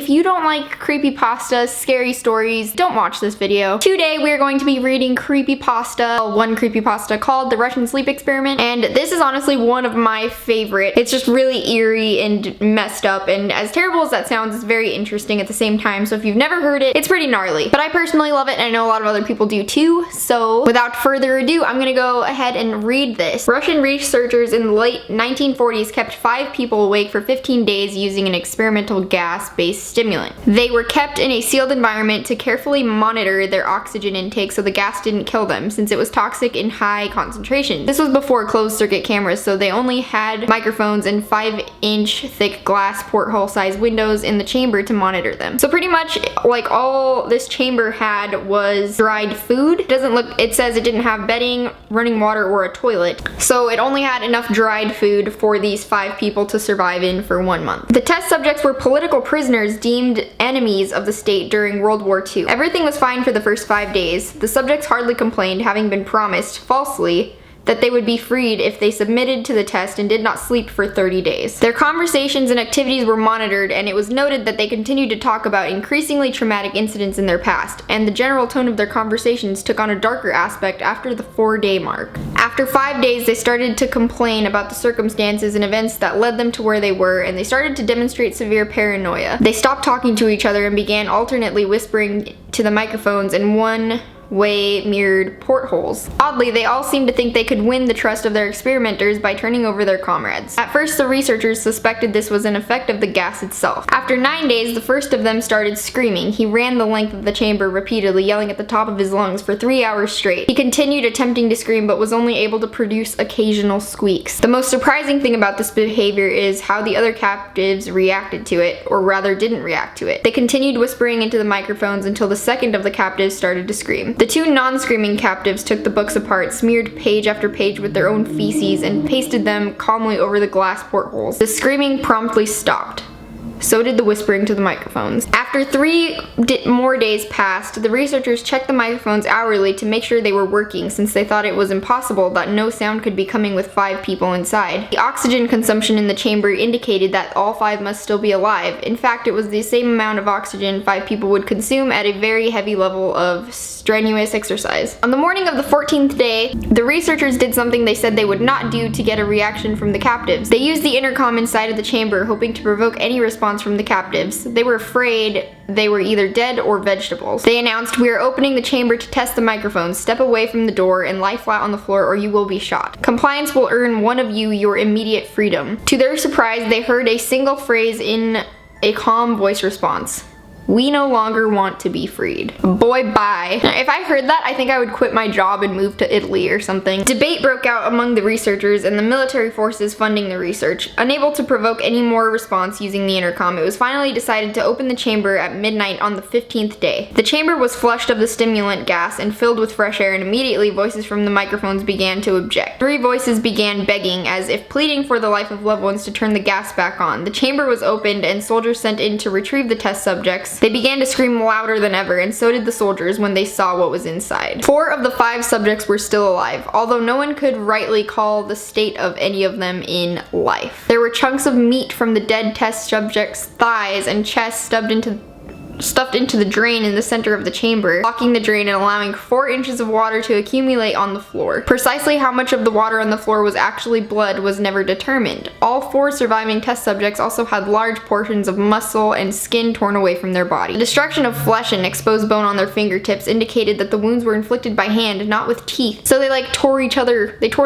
If you don't like creepypastas, scary stories, don't watch this video. Today we are going to be reading one creepypasta called The Russian Sleep Experiment, and this is honestly one of my favorite. It's just really eerie and messed up, and as terrible as that sounds, it's very interesting at the same time, so if you've never heard it, it's pretty gnarly. But I personally love it, and I know a lot of other people do too, so without further ado, I'm gonna go ahead and read this. Russian researchers in the late 1940s kept 5 people awake for 15 days using an experimental gas-based stimulant. They were kept in a sealed environment to carefully monitor their oxygen intake so the gas didn't kill them, since it was toxic in high concentrations. This was before closed-circuit cameras, so they only had microphones and 5-inch thick glass porthole-sized windows in the chamber to monitor them. So pretty much, like, all this chamber had was dried food. It says it didn't have bedding, running water, or a toilet. So it only had enough dried food for these 5 people to survive in for 1 month. The test subjects were political prisoners deemed enemies of the state during World War II. Everything was fine for the first 5 days. The subjects hardly complained, having been promised, falsely, that they would be freed if they submitted to the test and did not sleep for 30 days. Their conversations and activities were monitored, and it was noted that they continued to talk about increasingly traumatic incidents in their past, and the general tone of their conversations took on a darker aspect after the 4-day mark. After 5 days, they started to complain about the circumstances and events that led them to where they were, and they started to demonstrate severe paranoia. They stopped talking to each other and began alternately whispering to the microphones in one-way mirrored portholes. Oddly, they all seemed to think they could win the trust of their experimenters by turning over their comrades. At first, the researchers suspected this was an effect of the gas itself. After 9 days, the first of them started screaming. He ran the length of the chamber repeatedly, yelling at the top of his lungs for 3 hours straight. He continued attempting to scream, but was only able to produce occasional squeaks. The most surprising thing about this behavior is how the other captives reacted to it, or rather didn't react to it. They continued whispering into the microphones until the second of the captives started to scream. The 2 non-screaming captives took the books apart, smeared page after page with their own feces, and pasted them calmly over the glass portholes. The screaming promptly stopped. So did the whispering to the microphones. After 3 more days passed, the researchers checked the microphones hourly to make sure they were working, since they thought it was impossible that no sound could be coming with 5 people inside. The oxygen consumption in the chamber indicated that all 5 must still be alive. In fact, it was the same amount of oxygen 5 people would consume at a very heavy level of strenuous exercise. On the morning of the 14th day, the researchers did something they said they would not do to get a reaction from the captives. They used the intercom inside of the chamber, hoping to provoke any response from the captives. They were afraid they were either dead or vegetables. They announced, "We are opening the chamber to test the microphones. Step away from the door and lie flat on the floor or you will be shot. Compliance will earn one of you your immediate freedom." To their surprise, they heard a single phrase in a calm voice response: "We no longer want to be freed." Boy, bye. If I heard that, I think I would quit my job and move to Italy or something. Debate broke out among the researchers and the military forces funding the research. Unable to provoke any more response using the intercom, it was finally decided to open the chamber at midnight on the 15th day. The chamber was flushed of the stimulant gas and filled with fresh air, and immediately voices from the microphones began to object. 3 voices began begging, as if pleading for the life of loved ones, to turn the gas back on. The chamber was opened and soldiers sent in to retrieve the test subjects. They began to scream louder than ever, and so did the soldiers when they saw what was inside. 4 of the 5 subjects were still alive, although no one could rightly call the state of any of them in life. There were chunks of meat from the dead test subjects' thighs and chests stuffed into the drain in the center of the chamber, blocking the drain and allowing 4 inches of water to accumulate on the floor. Precisely how much of the water on the floor was actually blood was never determined. All 4 surviving test subjects also had large portions of muscle and skin torn away from their body. The destruction of flesh and exposed bone on their fingertips indicated that the wounds were inflicted by hand, not with teeth. So they tore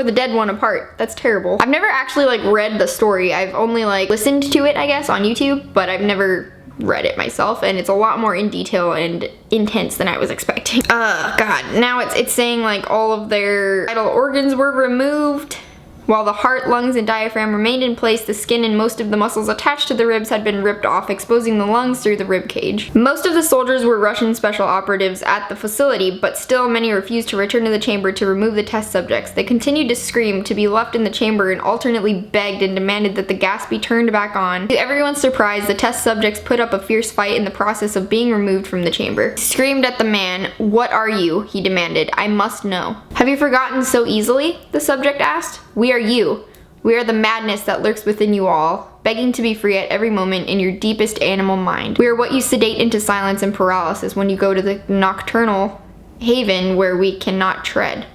the dead one apart. That's terrible. I've never actually read the story. I've only listened to it, I guess, on YouTube, but I've never read it myself, and it's a lot more in detail and intense than I was expecting. God. Now it's saying all of their vital organs were removed. While the heart, lungs, and diaphragm remained in place, the skin and most of the muscles attached to the ribs had been ripped off, exposing the lungs through the rib cage. Most of the soldiers were Russian special operatives at the facility, but still many refused to return to the chamber to remove the test subjects. They continued to scream, to be left in the chamber, and alternately begged and demanded that the gas be turned back on. To everyone's surprise, the test subjects put up a fierce fight in the process of being removed from the chamber. He screamed at the man. "What are you?" he demanded. "I must know." "Have you forgotten so easily?" the subject asked. "We are you. We are the madness that lurks within you all, begging to be free at every moment in your deepest animal mind. We are what you sedate into silence and paralysis when you go to the nocturnal haven where we cannot tread.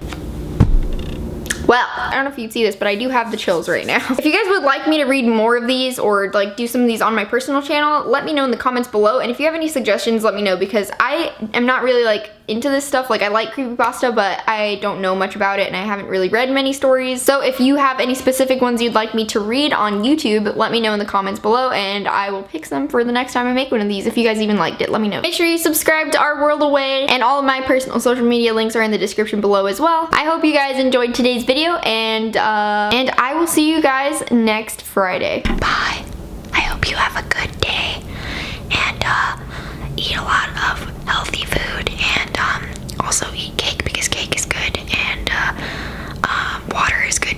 Well, I don't know if you'd see this, but I do have the chills right now. If you guys would like me to read more of these or like do some of these on my personal channel, let me know in the comments below. And if you have any suggestions, let me know, because I am not really like into this stuff. Like, I like creepypasta, but I don't know much about it and I haven't really read many stories. So if you have any specific ones you'd like me to read on YouTube, let me know in the comments below and I will pick some for the next time I make one of these. If you guys even liked it, let me know. Make sure you subscribe to Our World Away, and all of my personal social media links are in the description below as well. I hope you guys enjoyed today's video, and I will see you guys next Friday. Bye. I hope you have a good day and eat a lot of healthy food, and also eat cake because cake is good, and water is good